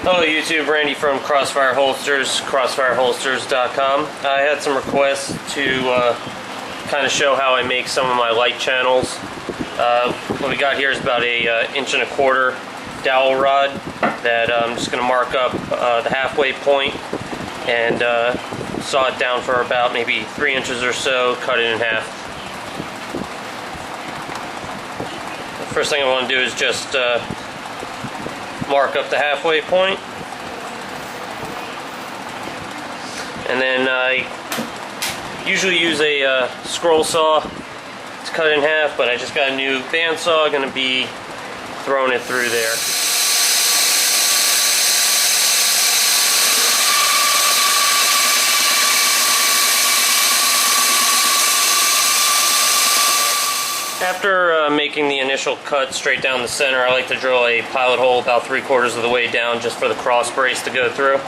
Hello YouTube, Randy from Crossfire Holsters, crossfireholsters.com. I had some requests to kind of show how I make some of my light channels. What we got here is about a 1.25 inch dowel rod that I'm just going to mark up the halfway point and saw it down for about maybe 3 inches or so, cut it in half. The first thing I want to do is just mark up the halfway point, and then I usually use a scroll saw to cut it in half, but I just got a new bandsaw, going to be throwing it through there. After making the initial cut straight down the center, I like to drill a pilot hole about 3/4 of the way down just for the cross brace to go through.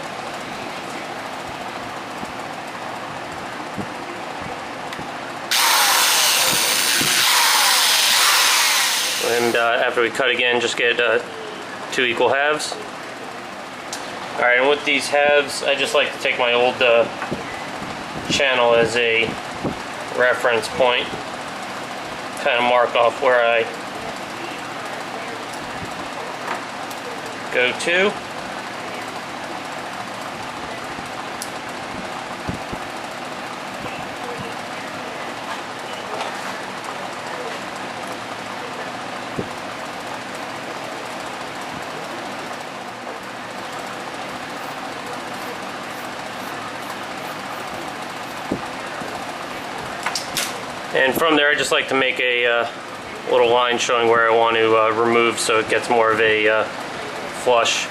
And after we cut again, just get 2 equal halves. Alright, and with these halves, I just like to take my old channel as a reference point. Kind of mark off where I go to. And from there, I just like to make a little line showing where I want to remove, so it gets more of a flush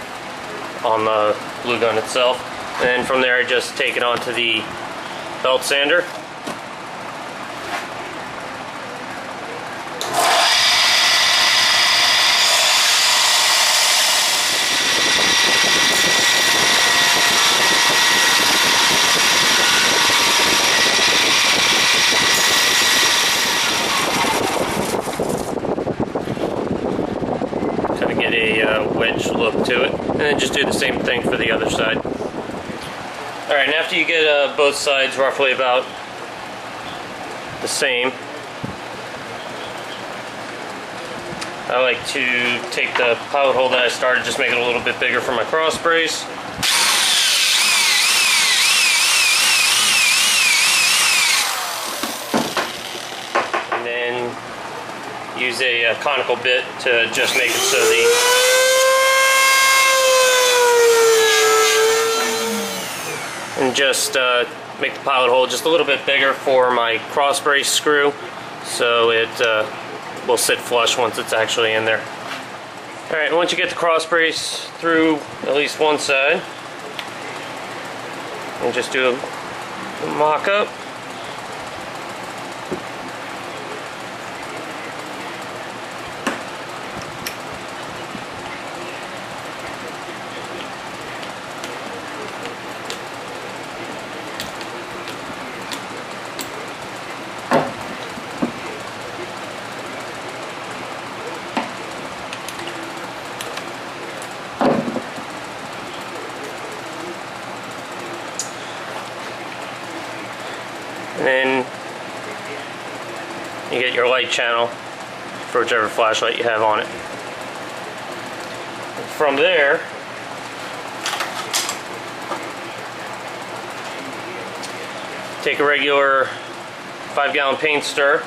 on the glue gun itself. And then from there, I just take it onto the belt sander. Wedge look to it, and then just do the same thing for the other side. Alright, and after you get both sides roughly about the same, I like to take the pilot hole that I started, just make it a little bit bigger for my cross brace. And then use a conical bit to just make it so and just make the pilot hole just a little bit bigger for my cross brace screw, so it will sit flush once it's actually in there. Alright, once you get the cross brace through at least one side, and just do a mock up. And then you get your light channel for whichever flashlight you have on it. And from there, take a regular 5-gallon paint stir,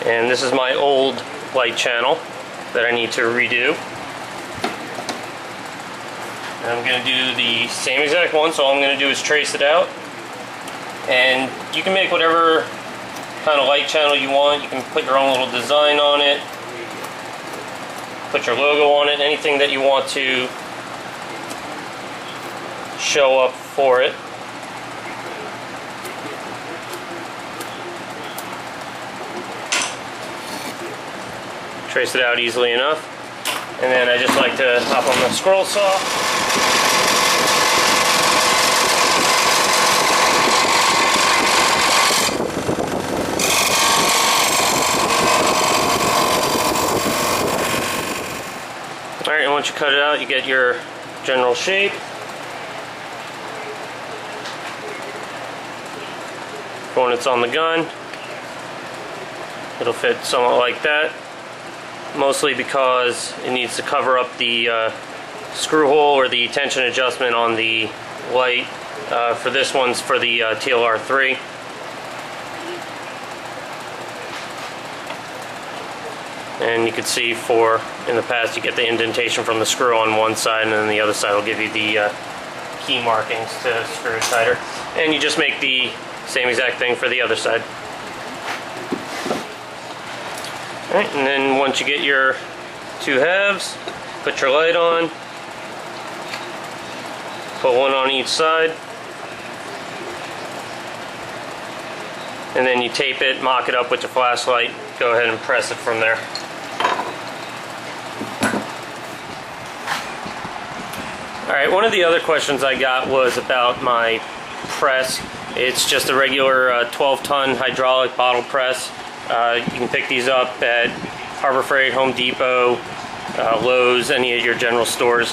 and this is my old light channel that I need to redo. And I'm going to do the same exact one, so all I'm going to do is trace it out. And you can make whatever kind of light channel you want. You can put your own little design on it, put your logo on it, anything that you want to show up for it. Trace it out easily enough. And then I just like to hop on the scroll saw. Alright, and once you cut it out, you get your general shape. When it's on the gun, it'll fit somewhat like that, mostly because it needs to cover up the screw hole or the tension adjustment on the light. For this one's for the TLR3. And you can see in the past you get the indentation from the screw on one side, and then the other side will give you the key markings to screw it tighter. And you just make the same exact thing for the other side. Alright, and then once you get your two halves, put your light on, put one on each side, and then you tape it, mock it up with your flashlight, go ahead and press it from there. Alright, one of the other questions I got was about my press. It's just a regular 12-ton hydraulic bottle press. You can pick these up at Harbor Freight, Home Depot, Lowe's, any of your general stores.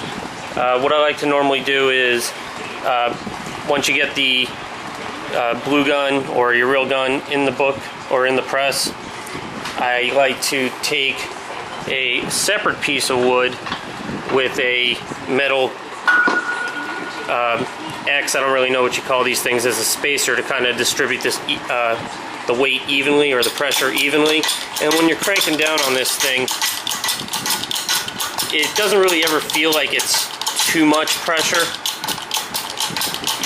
What I like to normally do is, once you get the blue gun or your real gun in the book or in the press, I like to take a separate piece of wood with a metal X, I don't really know what you call these things, as a spacer to kind of distribute this the weight evenly, or the pressure evenly. And when you're cranking down on this thing, it doesn't really ever feel like it's too much pressure.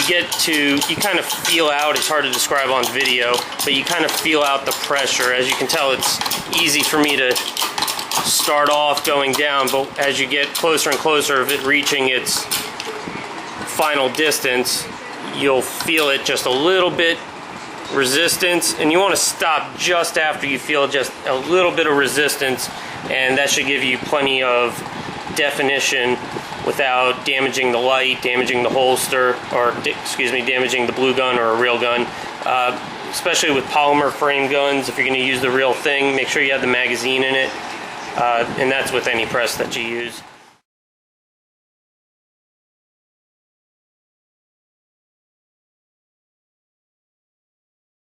You kind of feel out, it's hard to describe on video, but you kind of feel out the pressure. As you can tell, it's easy for me to start off going down, but as you get closer and closer of it reaching its final distance, you'll feel it just a little bit resistance, and you want to stop just after you feel just a little bit of resistance, and that should give you plenty of definition without damaging the light, damaging the holster, or damaging the blue gun or a real gun. Especially with polymer frame guns, if you're going to use the real thing, make sure you have the magazine in it, and that's with any press that you use.